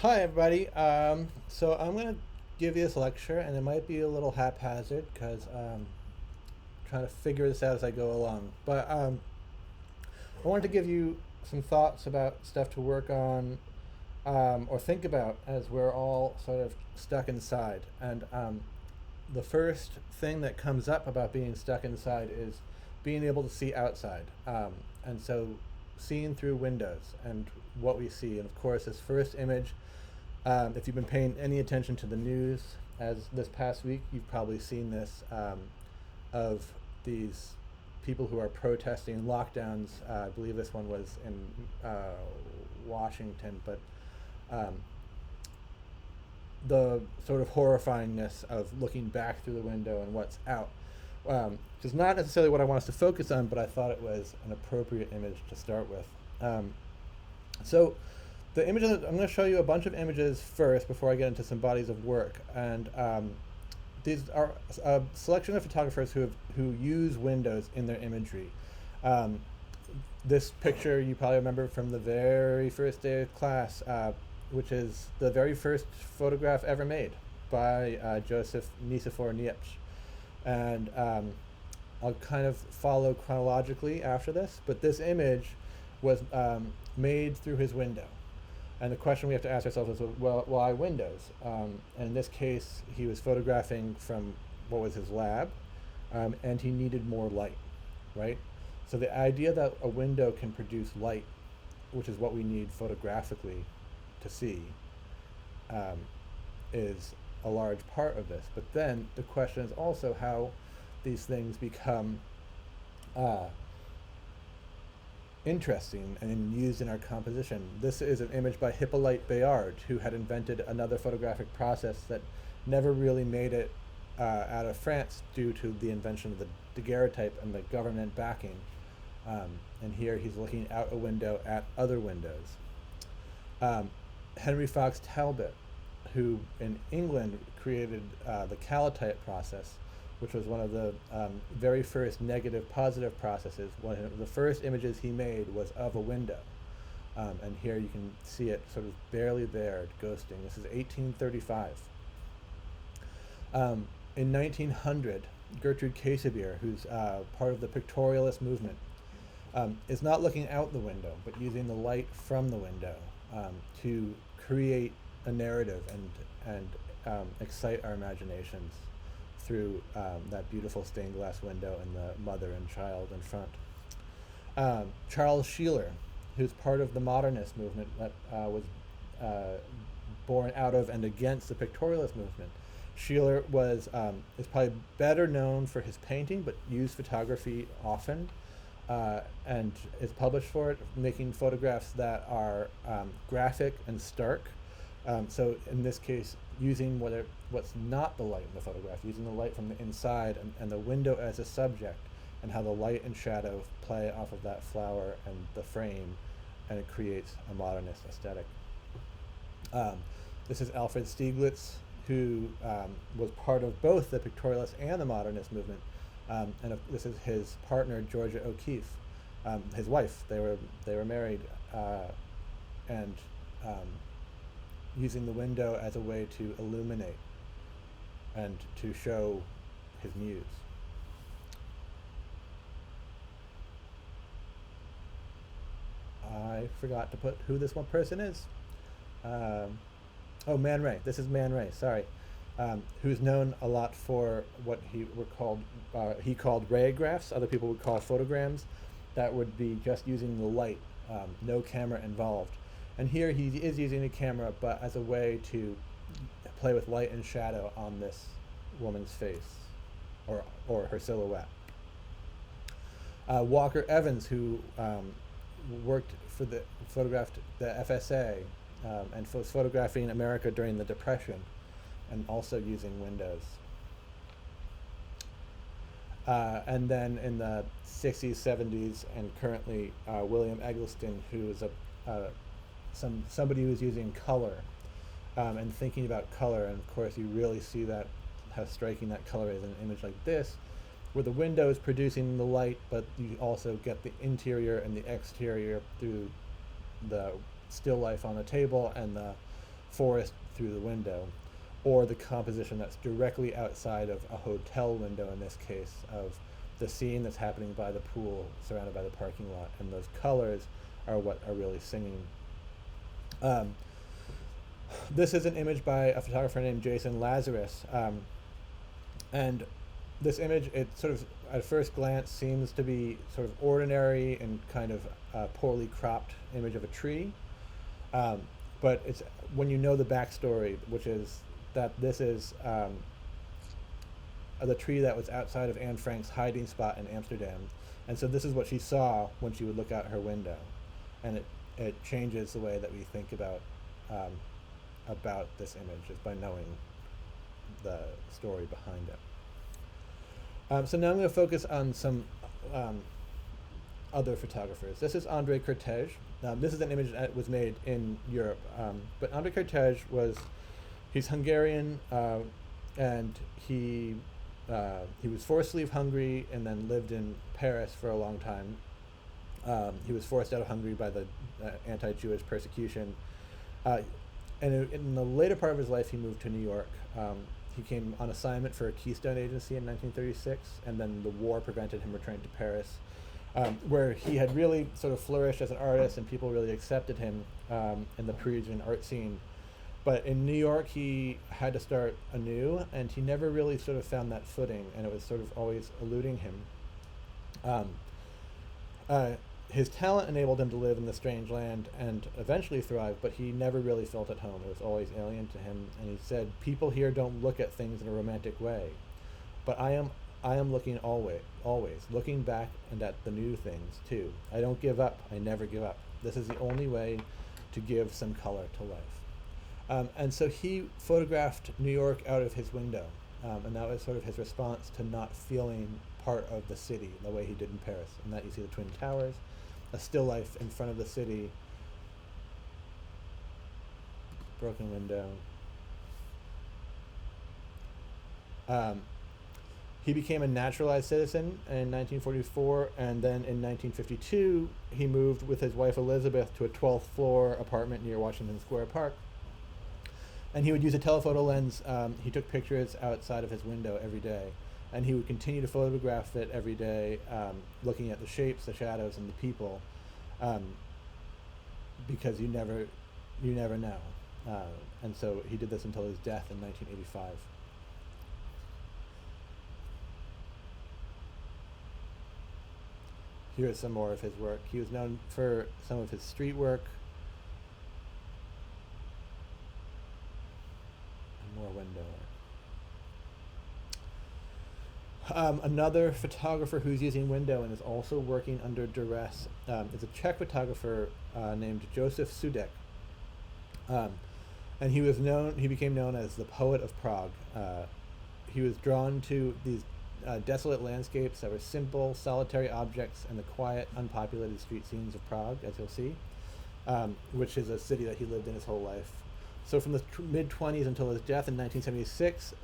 Hi, everybody. So I'm going to give you this lecture, and it might be a little haphazard because I'm trying to figure this out as I go along. But I wanted to give you some thoughts about stuff to work on or think about as we're all sort of stuck inside. And the first thing that comes up about being stuck inside is being able to see outside. And so seeing through windows and what we see. And of course, this first image, if you've been paying any attention to the news as this past week, you've probably seen this of these people who are protesting lockdowns. I believe this one was in Washington, but um, the sort of horrifyingness of looking back through the window and what's out. Which is not necessarily what I want us to focus on, but I thought it was an appropriate image to start with. So the images, I'm going to show you a bunch of images first before I get into some bodies of work. And these are a selection of photographers who use windows in their imagery. This picture you probably remember from the very first day of class, which is the very first photograph ever made by Joseph Nicephore Niepce. And I'll kind of follow chronologically after this, but this image was made through his window. And the question we have to ask ourselves is, well, why windows? And in this case, he was photographing from what was his lab, and he needed more light, right? So the idea that a window can produce light, which is what we need photographically to see, is a large part of this. But then the question is also how these things become interesting and used in our composition. This is an image by Hippolyte Bayard, who had invented another photographic process that never really made it out of France due to the invention of the daguerreotype and the government backing. And here he's looking out a window at other windows. Henry Fox Talbot, who in England created the calotype process, which was one of the very first negative positive processes. One of the first images he made was of a window. And here you can see it sort of barely there, ghosting. This is 1835. In 1900, Gertrude Casimir, who's part of the pictorialist movement, is not looking out the window, but using the light from the window to create a narrative and excite our imaginations through that beautiful stained glass window and the mother and child in front. Charles Sheeler, who's part of the modernist movement that was born out of and against the pictorialist movement. Sheeler is probably better known for his painting, but used photography often, and is published for it, making photographs that are graphic and stark. So in this case, using what's not the light in the photograph, using the light from the inside and the window as a subject, and how the light and shadow play off of that flower and the frame, and it creates a modernist aesthetic. This is Alfred Stieglitz, who was part of both the pictorialist and the modernist movement. This is his partner, Georgia O'Keeffe, his wife. They were married, and using the window as a way to illuminate and to show his muse. I forgot to put who this one person is. Man Ray. This is Man Ray. Sorry, who's known a lot for what he called rayographs. Other people would call photograms. That would be just using the light, no camera involved. And here he is using a camera, but as a way to play with light and shadow on this woman's face, or her silhouette. Walker Evans, who photographed the FSA, and was photographing America during the Depression, and also using windows. And then in the 60s, 70s, and currently William Eggleston, who is somebody who is using color and thinking about color. And of course, you really see that, how striking that color is in an image like this, where the window is producing the light, but you also get the interior and the exterior through the still life on the table and the forest through the window, or the composition that's directly outside of a hotel window, in this case, of the scene that's happening by the pool surrounded by the parking lot. And those colors are what are really singing. This is an image by a photographer named Jason Lazarus. And this image, it sort of, at first glance, seems to be sort of ordinary and kind of poorly cropped image of a tree. But it's when you know the backstory, which is that this is the tree that was outside of Anne Frank's hiding spot in Amsterdam. And so this is what she saw when she would look out her window. And it changes the way that we think about this image, just by knowing the story behind it. So now I'm going to focus on some other photographers. This is André Kertész. This is an image that was made in Europe. But André Kertész he's Hungarian, and he was forced to leave Hungary and then lived in Paris for a long time. He was forced out of Hungary by the anti-Jewish persecution. And in the later part of his life, he moved to New York. He came on assignment for a Keystone Agency in 1936, and then the war prevented him returning to Paris, where he had really sort of flourished as an artist, and people really accepted him in the Parisian art scene. But in New York, he had to start anew, and he never really sort of found that footing, and it was sort of always eluding him. His talent enabled him to live in the strange land and eventually thrive, but he never really felt at home. It was always alien to him, and he said, "People here don't look at things in a romantic way, but I am looking always looking back and at the new things too. I don't give up. I never give up. This is the only way to give some color to life." And so he photographed New York out of his window, and that was sort of his response to not feeling part of the city the way he did in Paris. And that you see the Twin Towers, a still life in front of the city, broken window. He became a naturalized citizen in 1944, and then in 1952 he moved with his wife Elizabeth to a 12th floor apartment near Washington Square Park. And he would use a telephoto lens. He took pictures outside of his window every day, and he would continue to photograph it every day, looking at the shapes, the shadows, and the people, because you never know. And so he did this until his death in 1985. Here's some more of his work. He was known for some of his street work. And more window. Another photographer who's using window and is also working under duress is a Czech photographer named Josef Sudek. And he became known as the poet of Prague. He was drawn to these desolate landscapes that were simple, solitary objects and the quiet, unpopulated street scenes of Prague, as you'll see, which is a city that he lived in his whole life. So from the mid-20s until his death in 1976,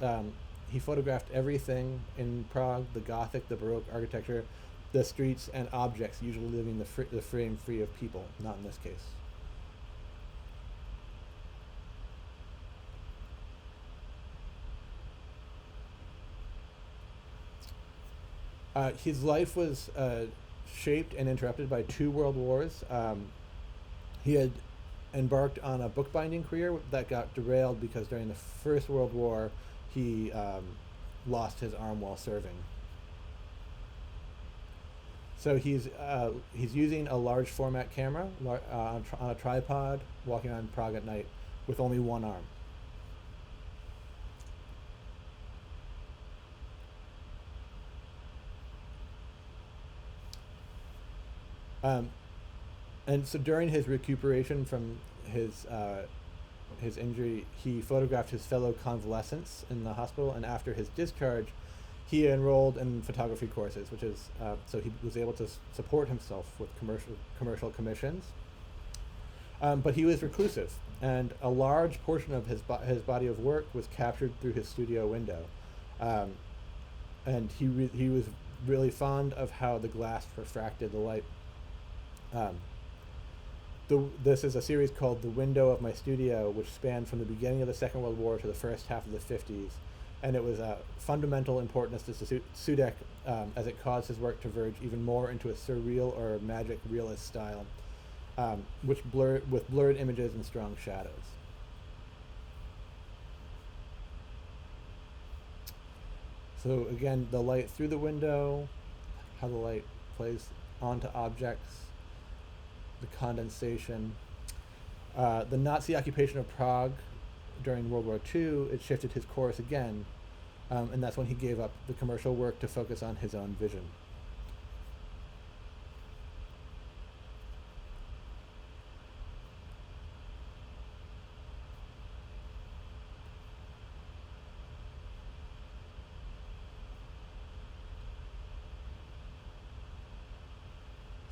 he photographed everything in Prague: the Gothic, the Baroque architecture, the streets, and objects, usually leaving the frame free of people, not in this case. His life was shaped and interrupted by 2 world wars. He had embarked on a bookbinding career that got derailed because during the First World War, he lost his arm while serving. So he's using a large format camera on a tripod, walking around Prague at night with only one arm. And so during his recuperation from his injury, he photographed his fellow convalescents in the hospital, and after his discharge, he enrolled in photography courses, which is so he was able to support himself with commercial commissions. But he was reclusive, and a large portion of his body of work was captured through his studio window, and he was really fond of how the glass refracted the light. this is a series called The Window of My Studio, which spanned from the beginning of the Second World War to the first half of the 50s. And it was a fundamental importance to Sudeck, as it caused his work to verge even more into a surreal or magic realist style, with blurred images and strong shadows. So again, the light through the window, how the light plays onto objects, the condensation. The Nazi occupation of Prague during World War II, it shifted his course again, and that's when he gave up the commercial work to focus on his own vision.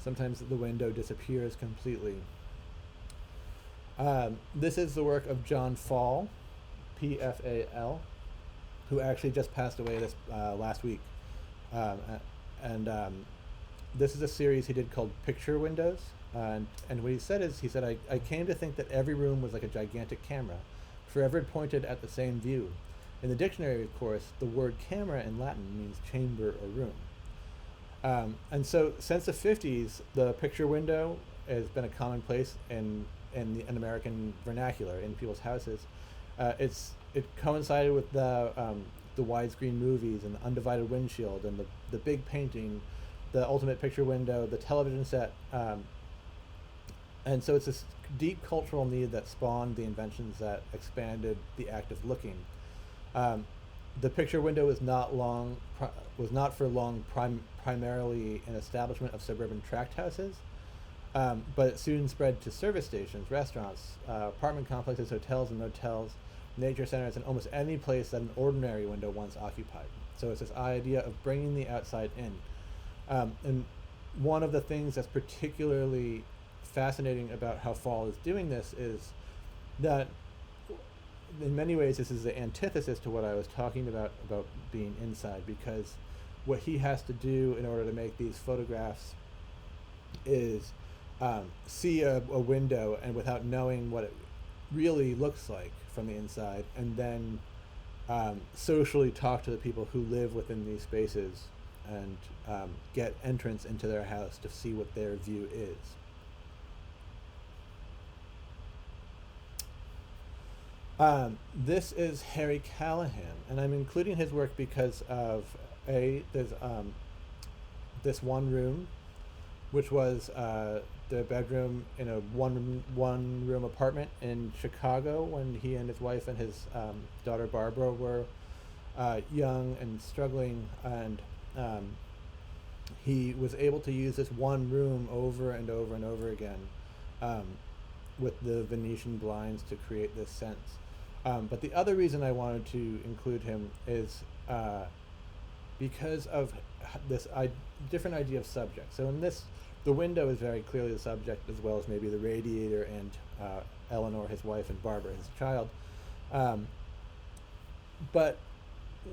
Sometimes the window disappears completely. This is the work of John Fall, P-F-A-L, who actually just passed away this last week. And this is a series he did called Picture Windows. And what he said is, I came to think that every room was like a gigantic camera, forever pointed at the same view. In the dictionary, of course, the word camera in Latin means chamber or room. And so since the 50s, the picture window has been a commonplace in the American vernacular, in people's houses. It coincided with the widescreen movies and the undivided windshield and the big painting, the ultimate picture window, the television set. And so it's this deep cultural need that spawned the inventions that expanded the act of looking. The picture window was not for long primarily an establishment of suburban tract houses, but it soon spread to service stations, restaurants, apartment complexes, hotels and motels, nature centers, and almost any place that an ordinary window once occupied. So it's this idea of bringing the outside in. And one of the things that's particularly fascinating about how Fall is doing this is that in many ways this is the antithesis to what I was talking about being inside, because what he has to do in order to make these photographs is see a window and without knowing what it really looks like from the inside, and then socially talk to the people who live within these spaces and get entrance into their house to see what their view is. This is Harry Callahan, and I'm including his work because of there's this one room, which was the bedroom in a one room apartment in Chicago when he and his wife and his daughter Barbara were young and struggling, and he was able to use this one room over and over and over again with the Venetian blinds to create this sense. But the other reason I wanted to include him is because of this different idea of subject. So in this, the window is very clearly the subject, as well as maybe the radiator and Eleanor, his wife, and Barbara, his child. But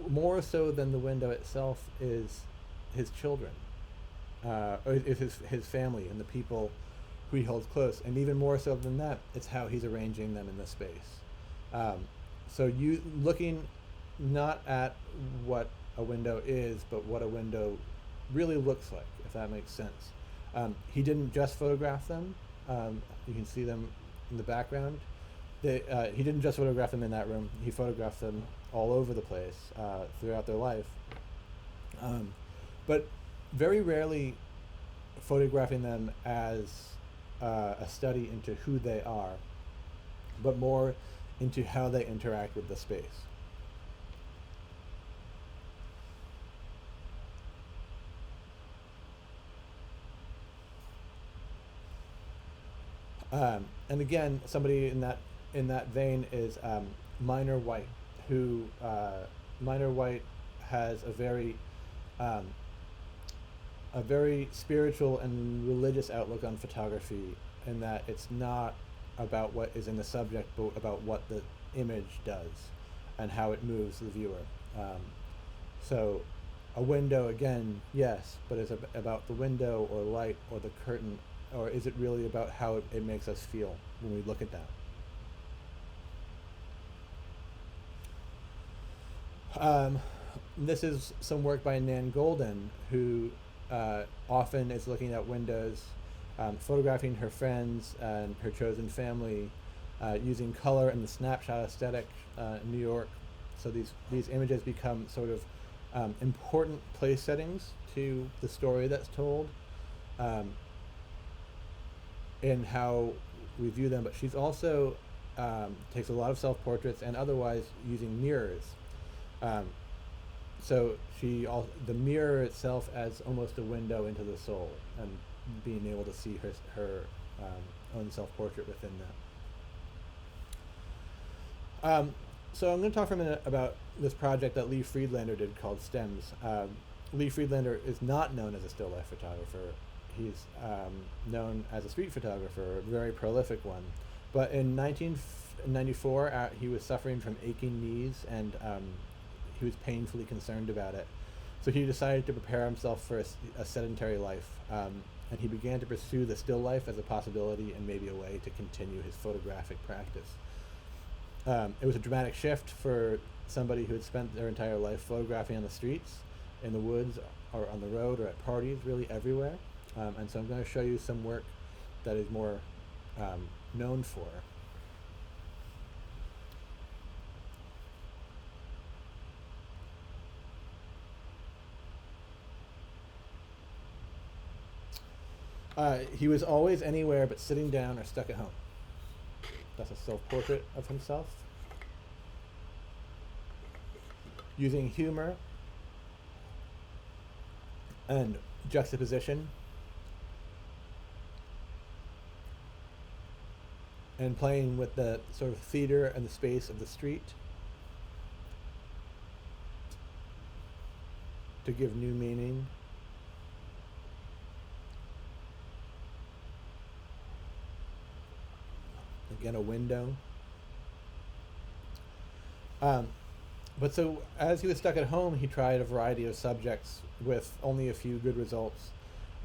more so than the window itself is his children, or is his family and the people who he holds close. And even more so than that, it's how he's arranging them in the space. So you looking not at what a window is, but what a window really looks like, if that makes sense. He didn't just photograph them. You can see them in the background. He didn't just photograph them in that room. He photographed them all over the place throughout their life. But very rarely photographing them as a study into who they are, but more into how they interact with the space. And again, somebody in that vein is Minor White, who Minor White has a very spiritual and religious outlook on photography, in that it's not about what is in the subject, but about what the image does and how it moves the viewer. So a window, again, yes, but it's about the window or light or the curtain or is it really about how it makes us feel when we look at that? This is some work by Nan Golden, who often is looking at windows, photographing her friends and her chosen family, using color and the snapshot aesthetic in New York. So these images become sort of important place settings to the story that's told, in how we view them. But she's also takes a lot of self-portraits and otherwise using mirrors. So the mirror itself as almost a window into the soul, and being able to see her own self-portrait within that. So I'm going to talk for a minute about this project that Lee Friedlander did called STEMS. Lee Friedlander is not known as a still life photographer. He's known as a street photographer, a very prolific one. But in 1994, he was suffering from aching knees, and he was painfully concerned about it. So he decided to prepare himself for a sedentary life, and he began to pursue the still life as a possibility and maybe a way to continue his photographic practice. It was a dramatic shift for somebody who had spent their entire life photographing on the streets, in the woods, or on the road, or at parties, really everywhere. And so I'm going to show you some work that is more known for. He was always anywhere but sitting down or stuck at home. That's a self-portrait of himself. Using humor and juxtaposition and playing with the sort of theater and the space of the street to give new meaning. Again, a window. But so as he was stuck at home, he tried a variety of subjects with only a few good results.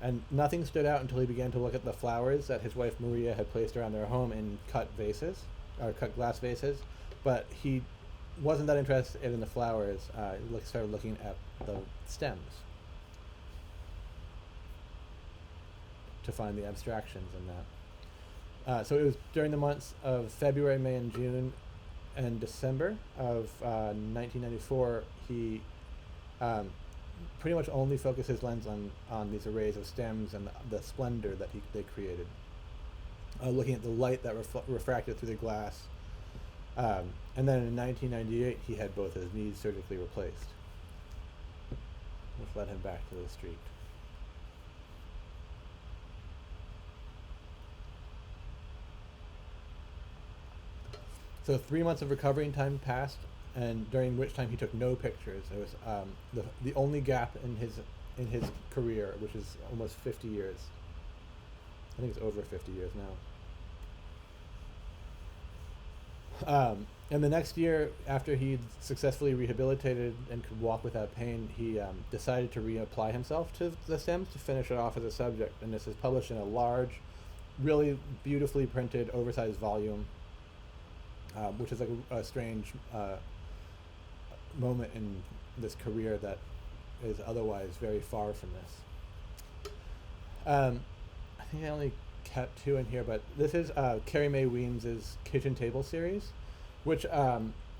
And nothing stood out until he began to look at the flowers that his wife Maria had placed around their home in cut vases, or cut glass vases. But he wasn't that interested in the flowers. He started looking at the stems to find the abstractions in that. So it was during the months of February, May, and June, and December of 1994, he pretty much only focused his lens on these arrays of stems and the splendor that they created. Looking at the light that refracted through the glass. And then in 1998, he had both his knees surgically replaced, which led him back to the street. So 3 months of recovering time passed, and during which time he took no pictures. It was the only gap in his career, which is almost 50 years. I think it's over 50 years now. And the next year, after he'd successfully rehabilitated and could walk without pain, he decided to reapply himself to the stems to finish it off as a subject. And this is published in a large, really beautifully printed, oversized volume. Which is like a strange moment in this career that is otherwise very far from this. I think I only kept 2 in here, but this is Carrie Mae Weems' Kitchen Table series, which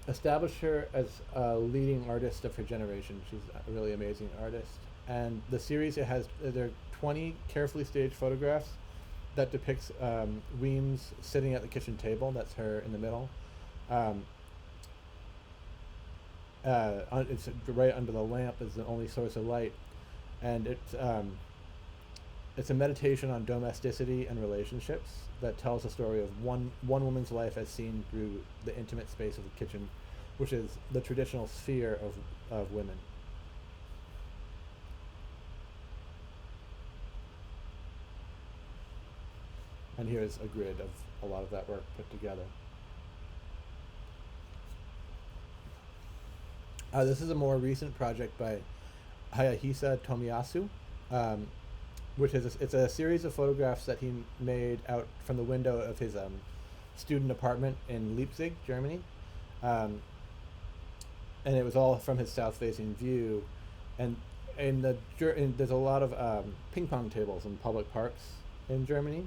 established her as a leading artist of her generation. She's a really amazing artist. And the series, there are 20 carefully staged photographs that depicts Weems sitting at the kitchen table. That's her in the middle. It's right under the lamp is the only source of light, and it's a meditation on domesticity and relationships that tells the story of one woman's life as seen through the intimate space of the kitchen, which is the traditional sphere of women. And here's a grid of a lot of that work put together. This is a more recent project by Hayahisa Tomiyasu. which is it's a series of photographs that he made out from the window of his student apartment in Leipzig, Germany, um, and it was all from his south-facing view, and there's a lot of ping pong tables in public parks in Germany,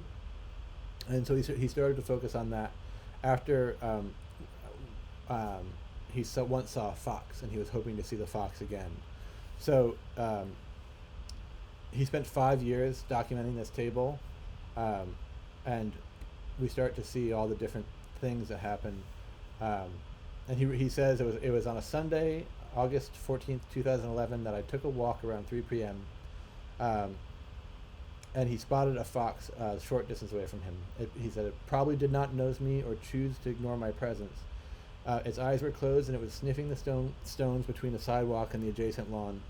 and so he started to focus on that after um, once saw a fox, and he was hoping to see the fox again. So he spent 5 years documenting this table, um, and we start to see all the different things that happen. Um, and he says it was on a Sunday, August 14th, 2011, that I took a walk around 3 p.m. And he spotted a fox a short distance away from him. He said it probably did not notice me or choose to ignore my presence. Its eyes were closed, and it was sniffing the stones between the sidewalk and the adjacent lawn.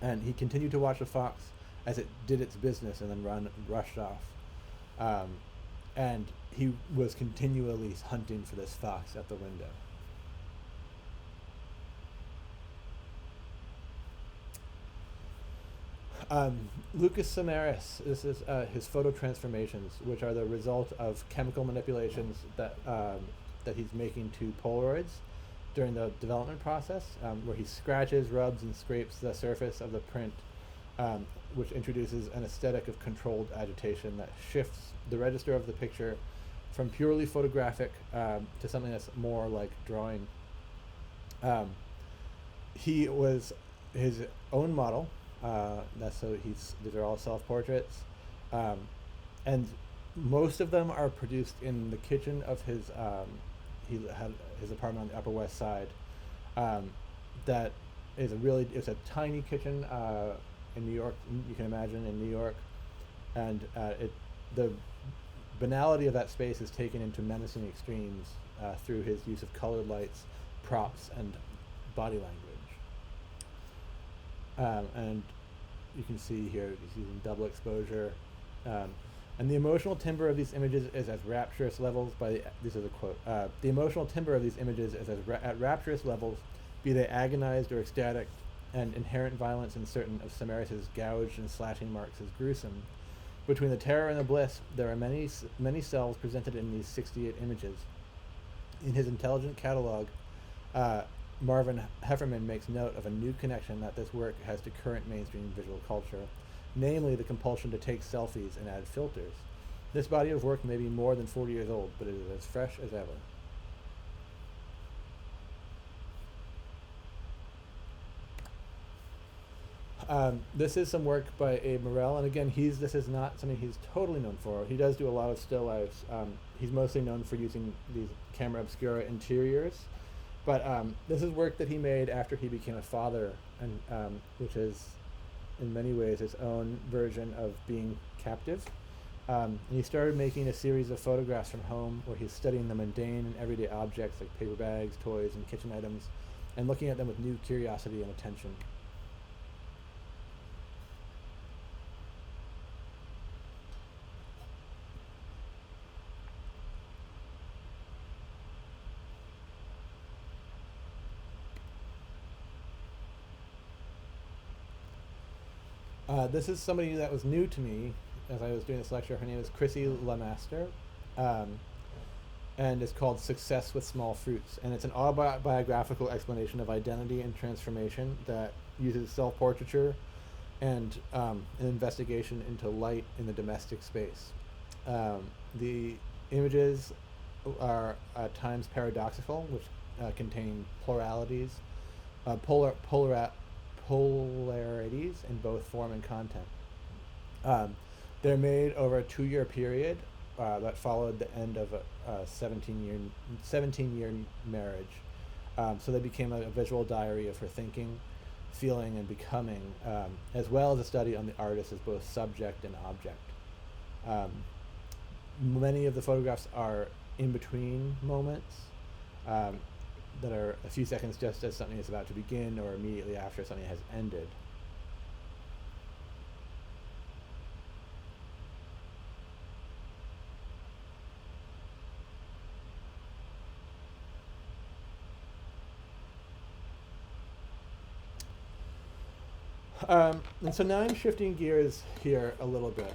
And he continued to watch the fox as it did its business and then rushed off. And he was continually hunting for this fox at the window. Lucas Samaras, this is his photo transformations, which are the result of chemical manipulations that he's making to Polaroids during the development process, where he scratches, rubs, and scrapes the surface of the print, which introduces an aesthetic of controlled agitation that shifts the register of the picture from purely photographic to something that's more like drawing. He was his own model. These are all self-portraits, and most of them are produced in the kitchen of he had his apartment on the Upper West Side. That is it's a tiny kitchen in New York. You can imagine in New York, and the banality of that space is taken into menacing extremes through his use of colored lights, props, and body language. And you can see here he's using double exposure. And the emotional timbre of these images is at rapturous levels this is a quote, the emotional timbre of these images is at rapturous levels, be they agonized or ecstatic, and inherent violence in certain of Samaras' gouged and slashing marks is gruesome. Between the terror and the bliss, there are many selves presented in these 68 images. In his intelligent catalog, Marvin Hefferman makes note of a new connection that this work has to current mainstream visual culture, namely the compulsion to take selfies and add filters. This body of work may be more than 40 years old, but it is as fresh as ever. This is some work by Abe Morell, and again, this is not something he's totally known for. He does do a lot of still lifes. He's mostly known for using these camera obscura interiors, but this is work that he made after he became a father, and which is in many ways his own version of being captive. And he started making a series of photographs from home where he's studying the mundane and everyday objects like paper bags, toys, and kitchen items, and looking at them with new curiosity and attention. This is somebody that was new to me as I was doing this lecture. Her name is Chrissy Lamaster, and it's called Success with Small Fruits. And it's an autobiographical explanation of identity and transformation that uses self-portraiture and an investigation into light in the domestic space. The images are at times paradoxical, which contain pluralities, polarities in both form and content. They're made over a 2-year period that followed the end of a 17-year marriage. So they became a visual diary of her thinking, feeling, and becoming, as well as a study on the artist as both subject and object. Many of the photographs are in between moments that are a few seconds just as something is about to begin or immediately after something has ended. And so now I'm shifting gears here a little bit,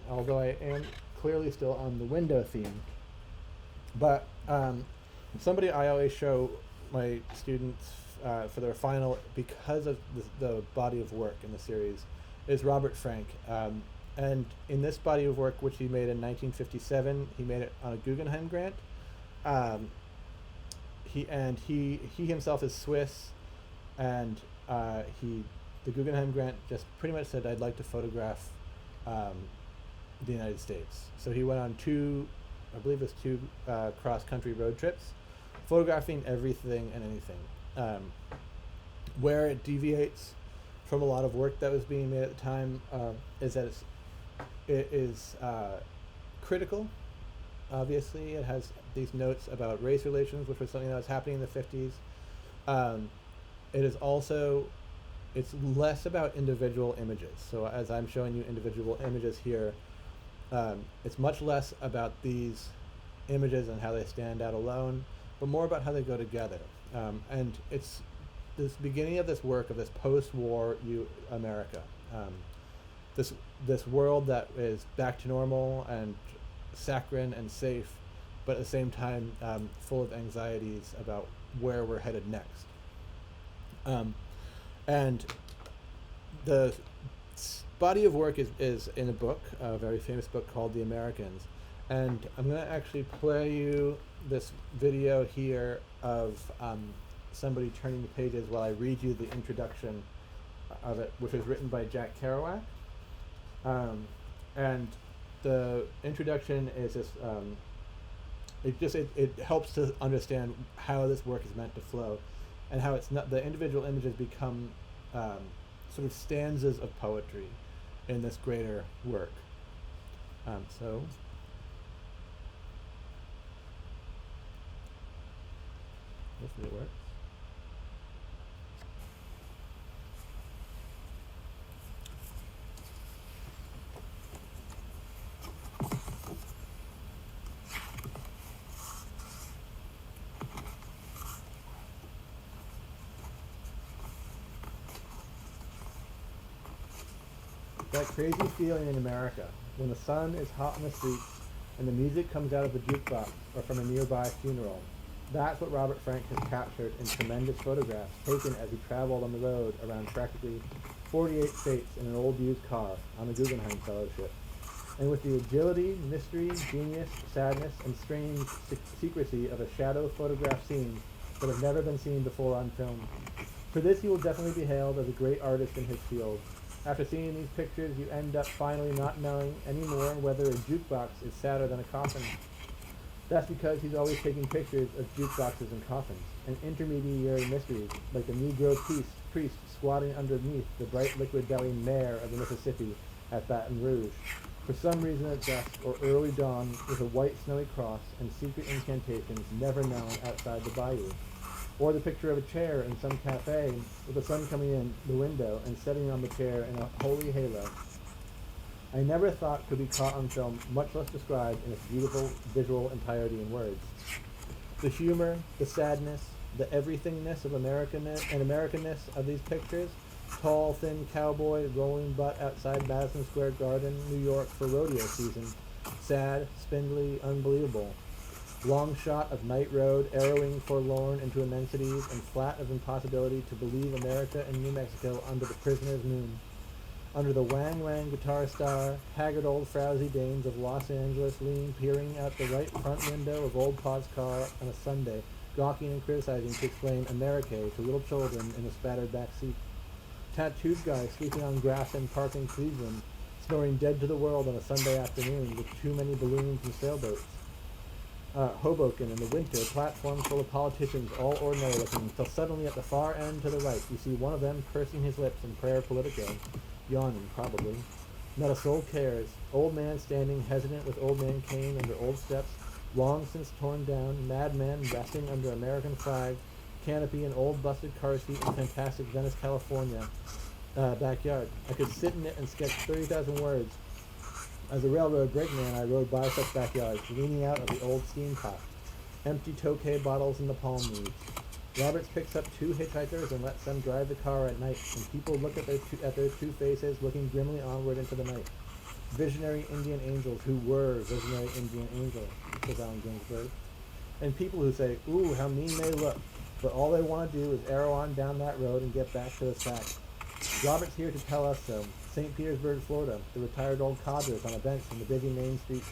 although I am clearly still on the window theme. But somebody I always show my students for their final, because of the body of work in the series, is Robert Frank. And in this body of work, which he made in 1957, he made it on a Guggenheim grant. Um, he himself is Swiss, and the Guggenheim grant just pretty much said, I'd like to photograph the United States. So he went on I believe it was two cross-country road trips, photographing everything and anything. Where it deviates from a lot of work that was being made at the time is that it is critical. Obviously, it has these notes about race relations, which was something that was happening in the 50s. It is also, it's less about individual images. So as I'm showing you individual images here, it's much less about these images and how they stand out alone, but more about how they go together. And it's this beginning of this work of this post-war America, this world that is back to normal and saccharine and safe, but at the same time full of anxieties about where we're headed next. And the body of work is in a book, a very famous book called The Americans. And I'm going to actually play you this video here of somebody turning the pages while I read you the introduction of it, which was written by Jack Kerouac. And the introduction is just, it helps to understand how this work is meant to flow, and how it's not, the individual images become sort of stanzas of poetry in this greater work. So hopefully it works. That crazy feeling in America, when the sun is hot in the streets and the music comes out of the jukebox or from a nearby funeral. That's what Robert Frank has captured in tremendous photographs taken as he traveled on the road around practically 48 states in an old used car on the Guggenheim Fellowship. And with the agility, mystery, genius, sadness, and strange secrecy of a shadow photograph scene that have never been seen before on film. For this he will definitely be hailed as a great artist in his field. After seeing these pictures, you end up finally not knowing anymore whether a jukebox is sadder than a coffin. That's because he's always taking pictures of jukeboxes and coffins, and intermediary mysteries, like the Negro priest squatting underneath the bright liquid-bellied mare of the Mississippi at Baton Rouge, for some reason at dusk or early dawn, with a white snowy cross and secret incantations never known outside the bayou. Or the picture of a chair in some cafe with the sun coming in the window and setting on the chair in a holy halo. I never thought could be caught on film, much less described in its beautiful visual entirety in words. The humor, the sadness, the everythingness of Americanness of these pictures. Tall, thin cowboy rolling butt outside Madison Square Garden, New York for rodeo season. Sad, spindly, unbelievable. Long shot of night road, arrowing forlorn into immensities, and flat of impossibility to believe America and New Mexico under the prisoner's moon. Under the wang wang guitar star, haggard old frowsy dames of Los Angeles lean peering out the right front window of old Pa's car on a Sunday, gawking and criticizing to explain America to little children in the spattered back seat. Tattooed guy sleeping on grass in park in Cleveland, snoring dead to the world on a Sunday afternoon with too many balloons and sailboats. Hoboken in the winter, platform full of politicians, all ordinary looking, until suddenly at the far end to the right, you see one of them pursing his lips in prayer politico, yawning probably. Not a soul cares. Old man standing hesitant with old man cane under old steps, long since torn down, madman resting under American flag, canopy and old busted car seat in fantastic Venice, California backyard. I could sit in it and sketch 30,000 words. As a railroad brakeman, I rode by such backyards, leaning out of the old steam pot. Empty Tokay bottles in the palm leaves. Roberts picks up two hitchhikers and lets them drive the car at night, and people look at their two faces, looking grimly onward into the night. Visionary Indian angels who were visionary Indian angels, says Allen Ginsberg. And people who say, ooh, how mean they look, but all they want to do is arrow on down that road and get back to the sack. Robert's here to tell us so. St. Petersburg, Florida, the retired old codgers on a bench in the busy main street,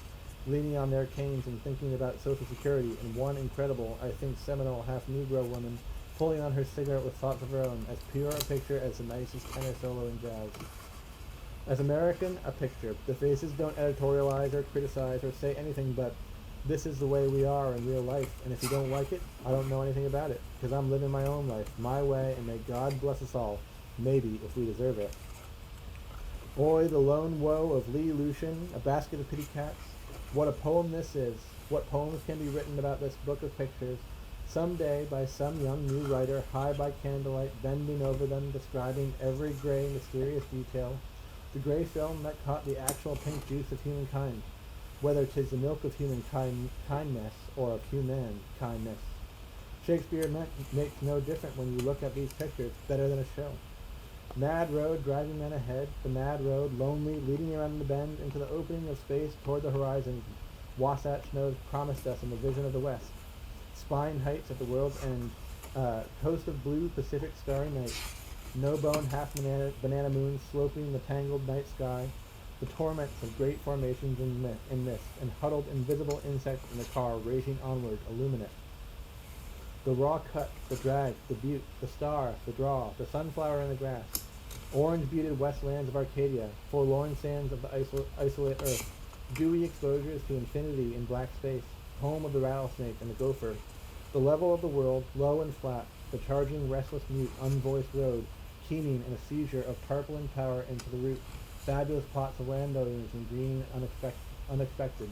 leaning on their canes and thinking about Social Security, and one incredible, I think seminal half-Negro woman pulling on her cigarette with thoughts of her own, as pure a picture as the nicest tenor solo in jazz. As American, a picture. The faces don't editorialize or criticize or say anything but, this is the way we are in real life, and if you don't like it, I don't know anything about it, because I'm living my own life, my way, and may God bless us all, maybe, if we deserve it. Oi, the lone woe of Lee Lucian, A Basket of Pity Cats. What a poem this is. What poems can be written about this book of pictures, some day by some young new writer, high by candlelight, bending over them, describing every gray, mysterious detail, the gray film that caught the actual pink juice of humankind, whether 'tis the milk of human kindness or of human kindness. Shakespeare makes no difference when you look at these pictures, better than a show. Mad road driving men ahead, the mad road, lonely, leading around the bend into the opening of space toward the horizon. Wasatch snows promised us in the vision of the west. Spine heights at the world's end, coast of blue Pacific starry night. No bone half banana moon sloping the tangled night sky. The torments of great formations in mist, and huddled invisible insects in the car racing onward, illuminate. The raw cut, the drag, the butte, the star, the draw, the sunflower in the grass. Orange-buted westlands of Arcadia, forlorn sands of the isolate earth. Dewy exposures to infinity in black space, home of the rattlesnake and the gopher. The level of the world, low and flat, the charging, restless, mute, unvoiced road, keening in a seizure of tarpaulin power into the root. Fabulous plots of landowners in green unexpected.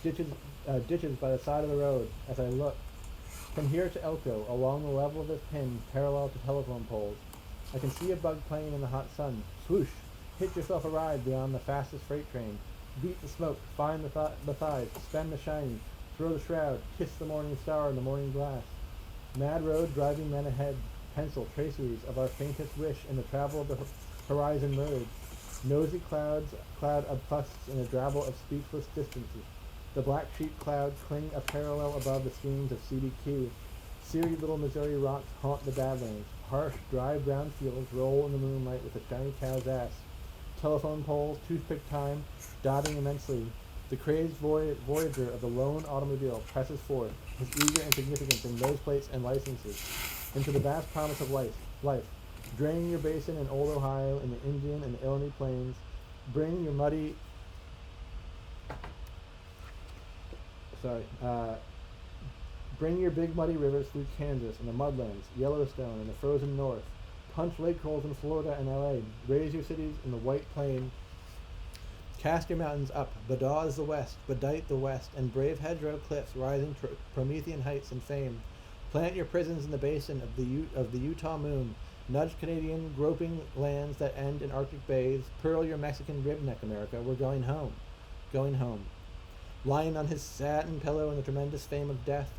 Ditches by the side of the road, as I look. From here to Elko, along the level of this pin, parallel to telephone poles. I can see a bug plane in the hot sun. Swoosh! Hit yourself a ride beyond the fastest freight train. Beat the smoke, find the thighs, spend the shiny, throw the shroud, kiss the morning star in the morning glass. Mad road driving men ahead, pencil traceries of our faintest wish in the travel of the horizon merge. Nosy cloud of cusps in a drabble of speechless distances. The black sheep clouds cling a parallel above the streams of CBQ. Serried little Missouri rocks haunt the Badlands. Harsh, dry brown fields roll in the moonlight with a shiny cow's ass. Telephone poles, toothpick time, dotting immensely. The crazed voyager of the lone automobile presses forth, his eager insignificance in nose plates and licenses, into the vast promise of life. Drain your basin in old Ohio, in the Indian and the Illinois plains. Bring your big muddy rivers through Kansas and the Mudlands, Yellowstone and the frozen north. Punch lake holes in Florida and LA. Raise your cities in the white plain. Cast your mountains up, bedaws the west, bedight the west, and brave hedgerow cliffs rising Promethean heights in fame. Plant your prisons in the basin of the Utah moon. Nudge Canadian groping lands that end in Arctic bays. Pearl your Mexican rib neck, America. We're going home. Going home. Lying on his satin pillow in the tremendous fame of death.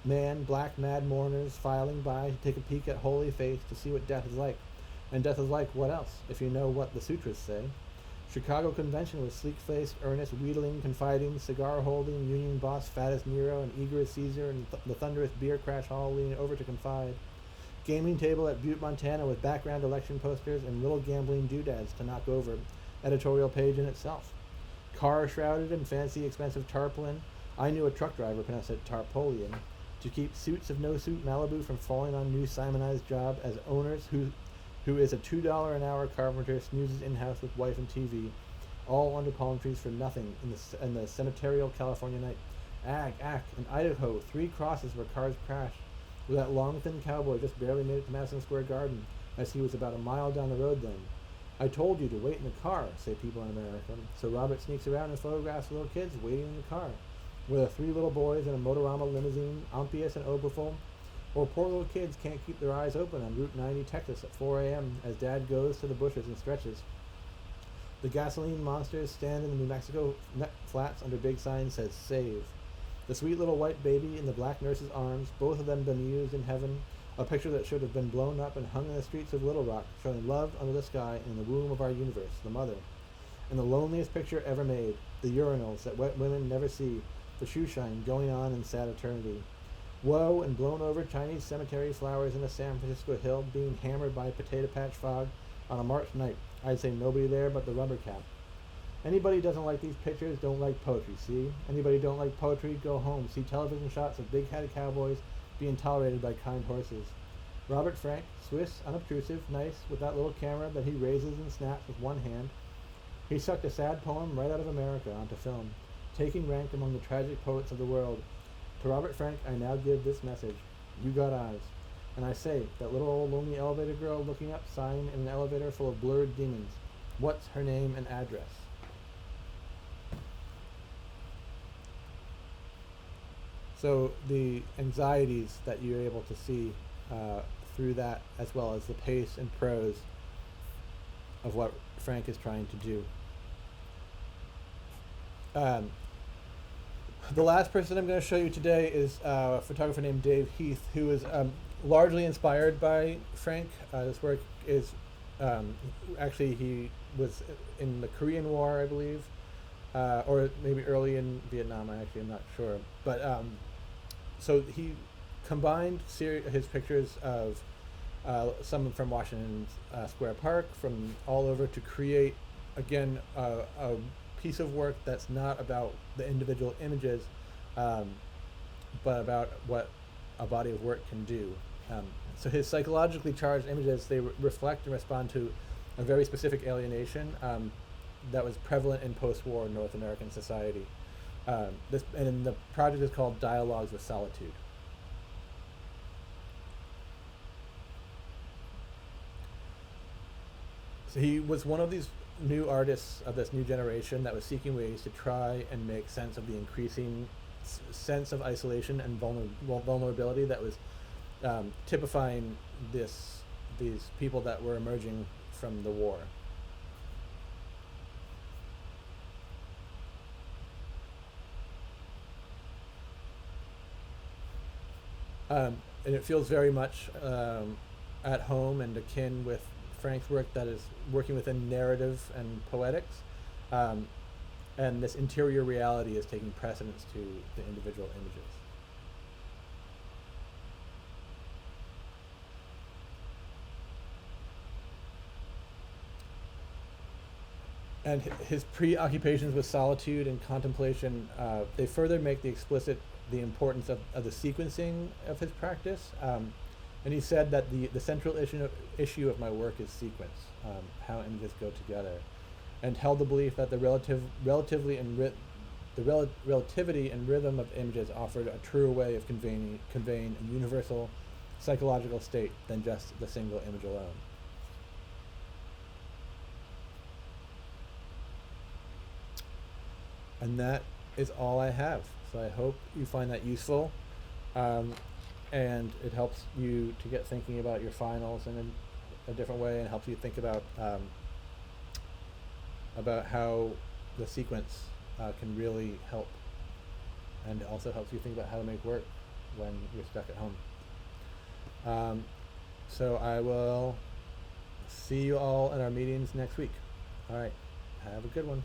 Man, black mad mourners filing by to take a peek at holy faith to see what death is like. And death is like what else, if you know what the sutras say. Chicago Convention with sleek-faced, earnest, wheedling, confiding, cigar-holding, union boss fat as Nero and eager as Caesar, and the thunderous beer crash hall leaning over to confide. Gaming table at Butte, Montana with background election posters and little gambling doodads to knock over. Editorial page in itself. Car shrouded in fancy, expensive tarpaulin. I knew a truck driver pronounced it tarpaulin. To keep suits of no-suit Malibu from falling on new Simonized job as owners who is a $2 an hour carpenter snoozes in-house with wife and TV, all under palm trees for nothing in the senatorial California night. Ag, in Idaho, 3 crosses where cars crashed, where that long, thin cowboy just barely made it to Madison Square Garden, as he was about a mile down the road then. I told you to wait in the car, say people in America. So Robert sneaks around and photographs little kids waiting in the car, whether 3 little boys in a Motorama limousine, Ampius and Oberful, or poor little kids can't keep their eyes open on Route 90 Texas at 4 a.m. as Dad goes to the bushes and stretches. The gasoline monsters stand in the New Mexico flats under big signs says save. The sweet little white baby in the black nurse's arms, both of them bemused in heaven, A picture that should have been blown up and hung in the streets of Little Rock, showing love under the sky in the womb of our universe, the mother. And the loneliest picture ever made, the urinals that wet women never see, the shoe shine going on in sad eternity. Woe and blown over Chinese cemetery flowers in a San Francisco hill being hammered by potato patch fog on a March night. I'd say nobody there but the rubber cap. Anybody doesn't like these pictures don't like poetry, see? Anybody don't like poetry, go home. See television shots of big-headed cowboys being tolerated by kind horses. Robert Frank, Swiss, unobtrusive, nice, with that little camera that he raises and snaps with one hand. He sucked a sad poem right out of America onto film, taking rank among the tragic poets of the world. To Robert Frank, I now give this message. You got eyes. And I say, that little old lonely elevator girl looking up, sighing in an elevator full of blurred demons. What's her name and address? So the anxieties that you're able to see through that, as well as the pace and prose of what Frank is trying to do. The last person I'm going to show you today is a photographer named Dave Heath, who is largely inspired by Frank. This work is actually, he was in the Korean War, I believe, or maybe early in Vietnam. I actually am not sure, but so he combined his pictures of some from Washington Square Park, from all over, to create again a piece of work that's not about the individual images, but about what a body of work can do. So his psychologically charged images, they reflect and respond to a very specific alienation that was prevalent in post-war North American society. And the project is called Dialogues with Solitude. So he was one of these new artists of this new generation that was seeking ways to try and make sense of the increasing sense of isolation and vulnerability that was typifying these people that were emerging from the war. And it feels very much at home and akin with Frank's work that is working within narrative and poetics. And this interior reality is taking precedence to the individual images. And his preoccupations with solitude and contemplation, they further make the importance of the sequencing of his practice. And he said that the central issue of my work is sequence, how images go together, and held the belief that the relativity and rhythm of images offered a truer way of conveying a universal psychological state than just the single image alone. And that is all I have. So I hope you find that useful, and it helps you to get thinking about your finals in a different way, and helps you think about how the sequence can really help, and also helps you think about how to make work when you're stuck at home. So I will see you all in our meetings next week. All right, have a good one.